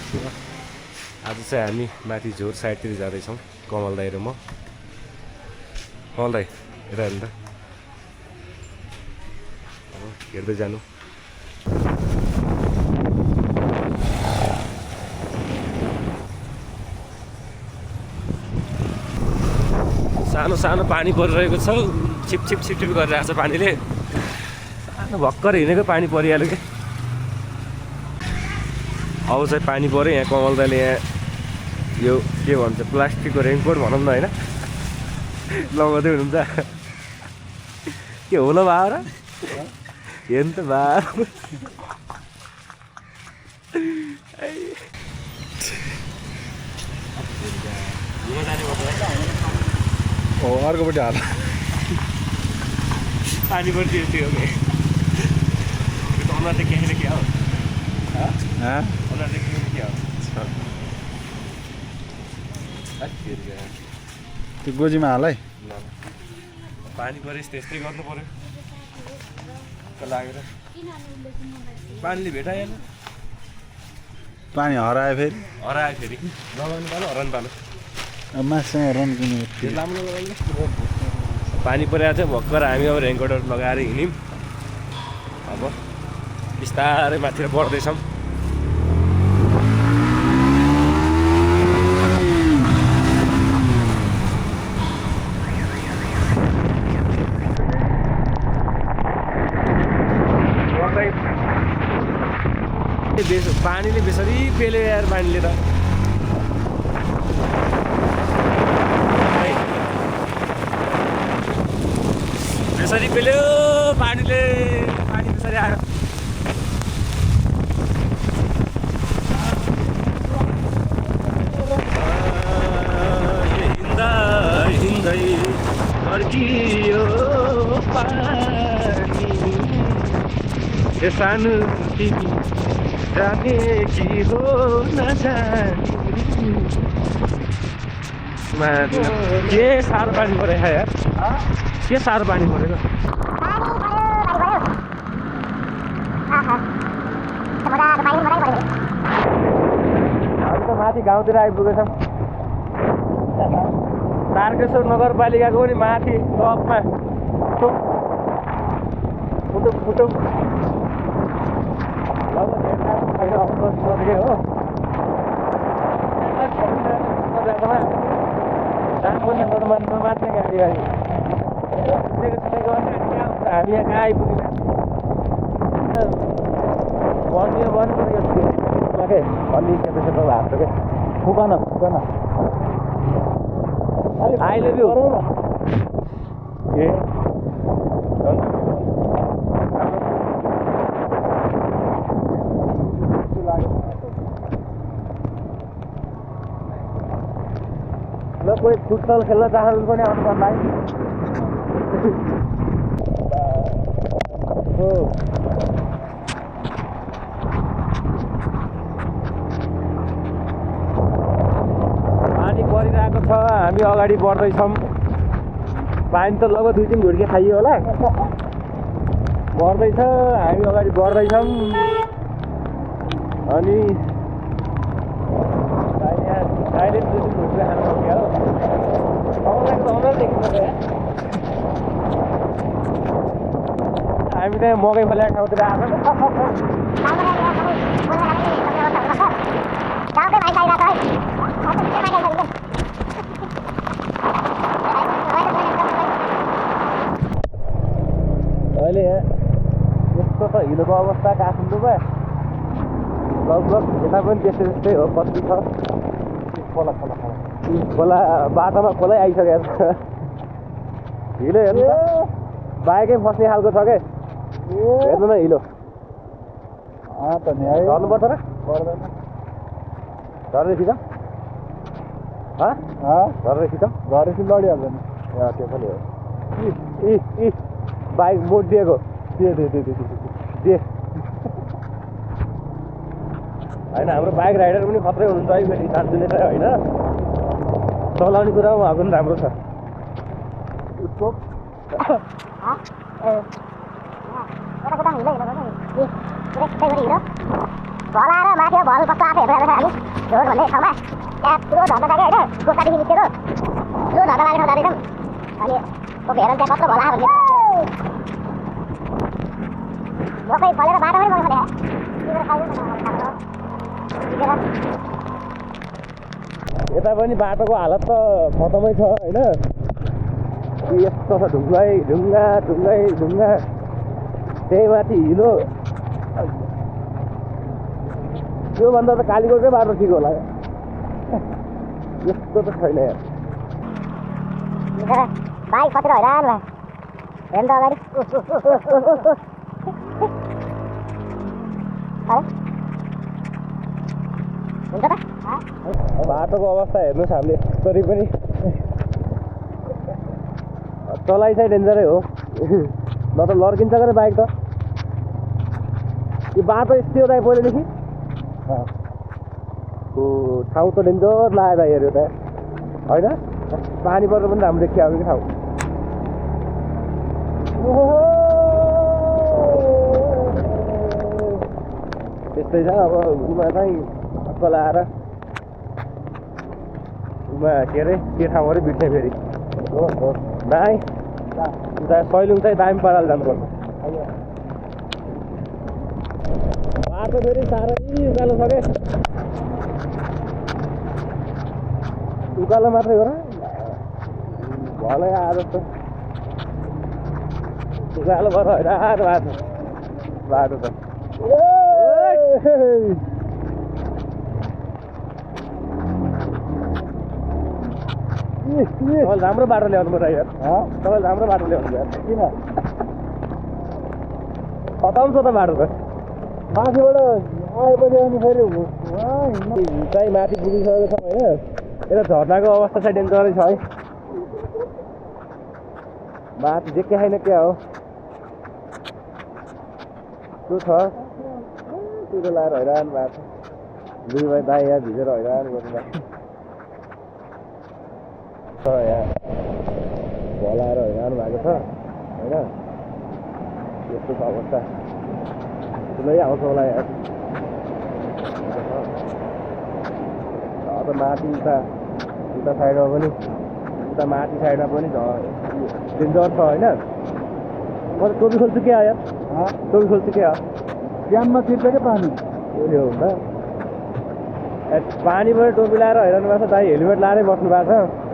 आज चाहिँ हामी माथि झोर साइडतिर जाँदैछौँ कमल दाइ र म। कमल दाइ हेर हेर्नु त, अब हेर्दै जानु। सानो सानो पानी परिरहेको छ, छिप छिप छिप छिप गरिरहेको छ पानीले। सानो भर्खर हिँडेको पानी परिहाल्यो क्या। अब चाहिँ पानी पऱ्यो। यहाँ कमल दाइले यहाँ यो के भन्छ प्लास्टिकको रेनकोट भनौँ न होइन, लगाउँदै हुनुहुन्छ। के होला भा र हेर्नु त भा। अर्कोपट्टि हाल पानी पर्थ्यो त्यो अनुहार त के क्या हो, अनुहार त के हो। त्यो गोजीमा हाल है। पानी परेपछि त्यस्तै गर्नु पर्यो लागेर। पानीले भेटाएन, पानी हरायो फेरि, हरायो फेरि लगाउनु पालो हराउनु पालो। माससँग रन किन्नु राम्रो लगाउनु। पानी परेको थियो भर्खर हामी अब रेनकोटहरू लगाएर हिँड्यौँ। अब बिस्तारै माथि बढ्दैछौँ। पानीले बेसरी पेल्यो यार, पानीले त बेसरी पेल्यो पानीले। पानी बेसरी आयो। हिँड्दा हिँड्दै फर्कियो पानी, सानो तिमी जाने कि हो नजाने। के साह्रो पानी परेको यार, के साह्रो पानी परेको। हामी त माथि गाउँतिर आइपुगेछौँ। तारकेश्वर नगरपालिकाको पनि माथि टपमा फुटुक फुटुक हो। नमात्ने गाडी गाडी हामी यहाँ कहाँ आइपुग्यौँ। बनियो बन्नु के अलि सेतो सेतो भएको छ क्या। फुकान फुकान अहिले त्यो ए ल कोही फुटबल खेल्न चाहनु पनि आउनु पर्ला है। पानी परिरहेको छ, हामी अगाडि बढ्दैछौँ। पानी त लगभग 2-3 घुर्के खाइयो होला। बढ्दैछ, हामी अगाडि बढ्दैछौँ। अनि अहिले 2-3 घुर्के खानु सक्यो हो। हामी त मकै फल्याएको ठाउँतिर आएको। अहिले यस्तो छ हिलोको अवस्था काठमाडौँमा। लगभग यता पनि त्यस्तै त्यस्तै हो। कति छ खोला खोला खोला बाटोमा खोलै आइसकेको छ। हिलो हेर्नु त बाइकै फस्ने खालको छ क्या। हेर्नु न हिलो झर्नुपर्छ र पर्दैन। झरेपछि त झरेपछि त घरेपछि लडिहाल्दैन। त्यो पनि हो। इ बाइक मोडिदिएको दे होइन। हाम्रो बाइक राइडर पनि खत्रै हुनुहुन्छ है फेरि साँच्चै छ होइन। चलाउने कुरामा उहाँको पनि राम्रो छ। भलाएर माथि भल कस्तो आएको हेरेर हामी झोर भन्ने ठाउँमा त्यहाँ ठुलो झर्ना छ क्या होइन गोसादेखि निस्केको ठुलो झर्ना लागेको ठाउँ जाँदैछौँ अनि कोही हेर त्यहाँ कत्रो भला भन्ने मकै फलेर बाटोमै मकै फले यता पनि बाटोको हालत त खतमै छ होइन यस्तो छ ढुङ्गै ढुङ्गा ढुङ्गै ढुङ्गा त्यही माथि हिलो योभन्दा त कालीकोटकै बाटो ठिक होला यस्तो त छैन यार बाइक कतिर हैरान भयो हेर्नु त अगाडि हुन्छ त बाटोको अवस्था हेर्नुहोस् हामीले तरी पनि चलाइ चाहिँ डेन्जरै हो न त लड्किन्छ क्या बाइक त यो बाटो यस्तो दाइ पहिलेदेखि ठाउँ त डेन्जर लाग्यो दाइ हेऱ्यो त होइन पानी परेर पनि राम्रो देखियो अब कि ठाउँ त्यस्तै छ अब उमा चाहिँ लाएर उमा के अरे के ठाउँ अरे बिट्ने फेरि दाइ उता सैलुङ चाहिँ दामी पाराले जानुपर्छ बाटो फेरि साह्रै उकालो छ क्या उकालो मात्रै हो र भलै आएर जस्तो उकालो भएर हैरान बाटो त तपाईँले राम्रो बाटो ल्याउनु पर्छ यार तपाईँले राम्रो बाटो ल्याउनु यार किन खतम छ त बाटो त माथिबाट आएपछि अनि फेरि चाहिँ माथि पुगिसकेको छ होइन यता झर्नाको अवस्था चाहिँ डेन्जरै छ है माथि जे के छैन क्या हो त्यो छ त्यो लाएर हैरान भएको छ दुई भाइ दाइ यहाँ भिजेर हैरान गर्नु छ यहाँ भलाएर हैरान भएको छ होइन यस्तो छ अवस्था ठुलै आउँछ होला यहाँ त माथि उता साइडमा पनि उता माथि साइडमा पनि डेन्जर छ होइन म त टोपी खोल्छु के आयो टोपी खोल्छु के हो ड्याममा तिर्छ क्या पानी त्यो हुँदा पानीबाट टोपी लाएर हैरान भएको छ दाइ हेलमेट लाएरै बस्नु भएको छ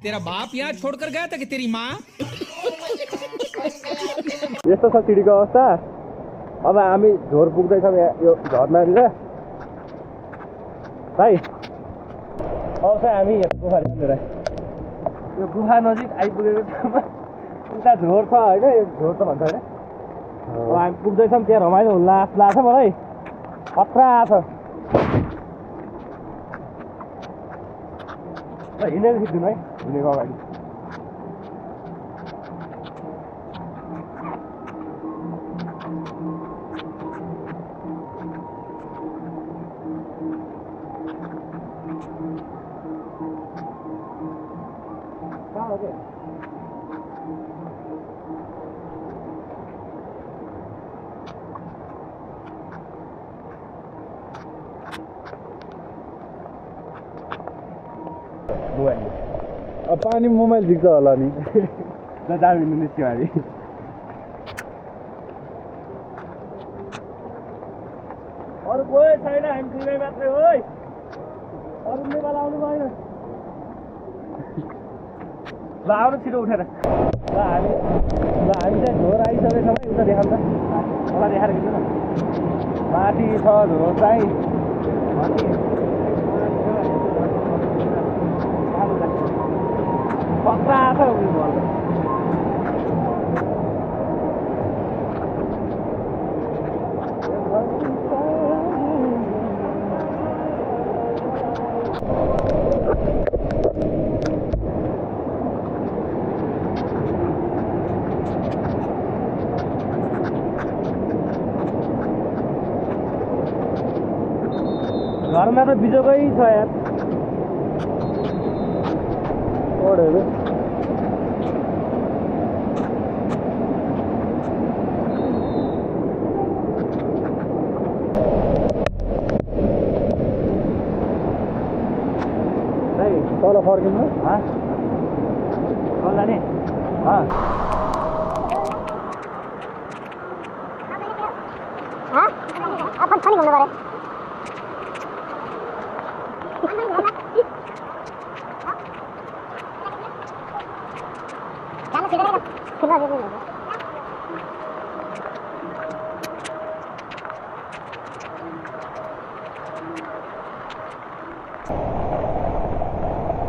तेरा बाप यहाँ छोड़कर गया था कि तेरी माँ यस्तो छ सिडीको अवस्था अब हामी झोर पुग्दैछौँ यो झर्नानिर भाइ अब चाहिँ हामी गुफा जानेर यो गुफा नजिक आइपुगेको ठाउँमा उता झोर छ होइन यो झोर त भन्छ होइन अब हामी पुग्दैछौँ त्यहाँ रमाइलो हुँला जस्तो लाग्छ मलाई खतरा छ हिँडेर सिक्दिउँ है हिँडेको अगाडि अब पानी मोबाइल झिक्छ होला नि दामी निस्क्यो हामी अरू कोही छैन हामी दुईमै मात्रै हो अरू नेपाल आउनु भएन ल आउनु छिटो उठेर ल हामी चाहिँ झोर आइसकेको छौँ है उता देखाउनु त मलाई देखाएर किन न माथि छ झोर चाहिँ खतरा छ उयो भन्छ घरमा त बिजोकै छ यार बढ्यो तल फर्किनु चल्ला नि अपन पनि घुम्नु पर्यो जानु छिटो छिटो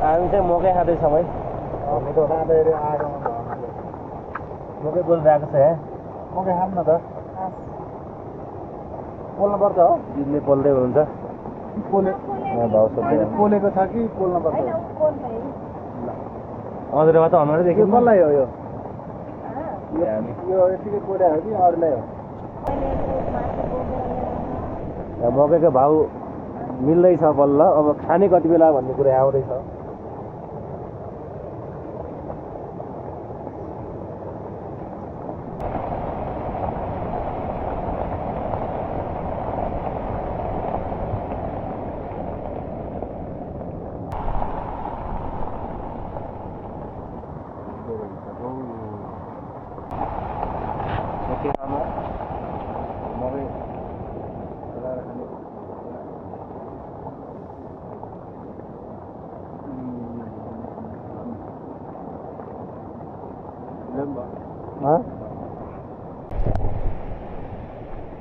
हामी चाहिँ मकै खाँदैछौँ है मकै बोलिरहेको छ है मकै खाऊँ न त पोल्नु पर्छ हो दिदीले बोल्दै हुनुहुन्छ पोले भाउ सोध्दै पोलेको छ कि पोल्नु पर्छ हजुरबा त अनुहारै देखियो कसलाई हो यो हामी यो यतिकै पोले हो कि अरूलाई हो मकैको भाउ मिल्दैछ बल्ल अब खाने कति बेला भन्ने कुरा आउँदैछ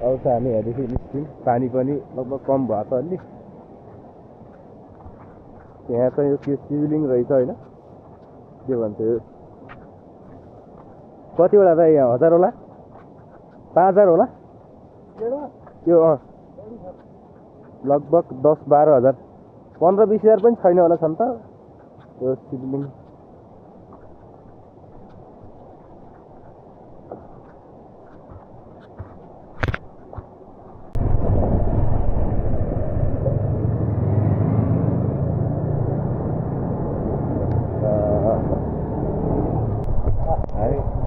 अब चाहिँ हामी हेर्दैछु निस्क्यौँ पानी पनि लगभग कम भएको छ अलि यहाँ चाहिँ यो के सिभिलिङ रहेछ होइन के भन्छ यो कतिवटा त यहाँ 1000 होला 5000 होला यो लगभग 10-12 हजार 15-20 हजार पनि छैन होला छन् त यो सिभिलिङ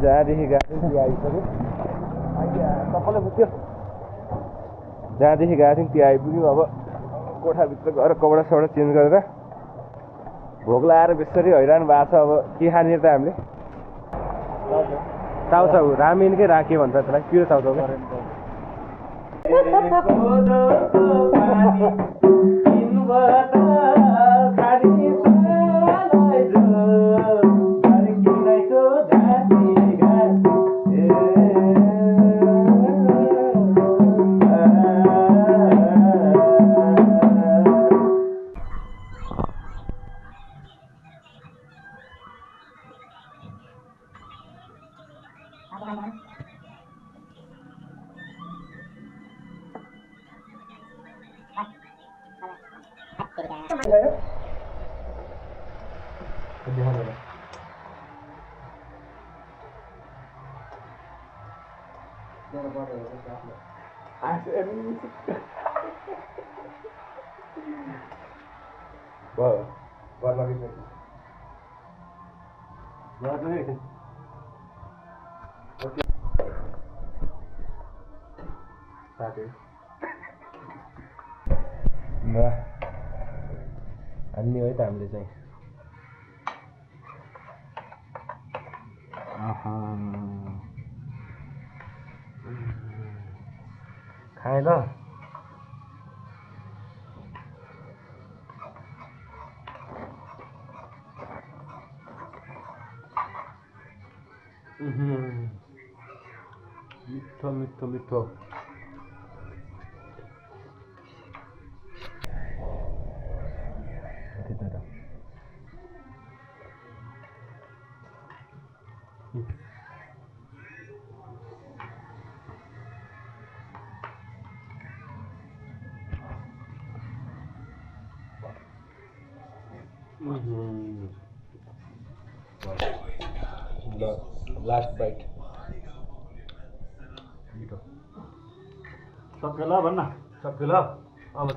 जहाँदेखि गएको थियौँ त्यो आइसक्यो सबैले पुग्यो जहाँदेखि गएको थियौँ त्यो आइपुग्यौँ अब कोठाभित्र गएर कपडा सपडा चेन्ज गरेर भोक लगाएर बेसरी हैरान भएको छ अब के खाने त हामीले चाउचाउ रामेनकै राखे भन्छ त्यसलाई पिरो चाउचाउ हान्ने है त हामीले चाहिँ खाएँ ल मिठो मिठो मिठो लास्ट बाइट सक्यो ल भन्न सक्यो ल अब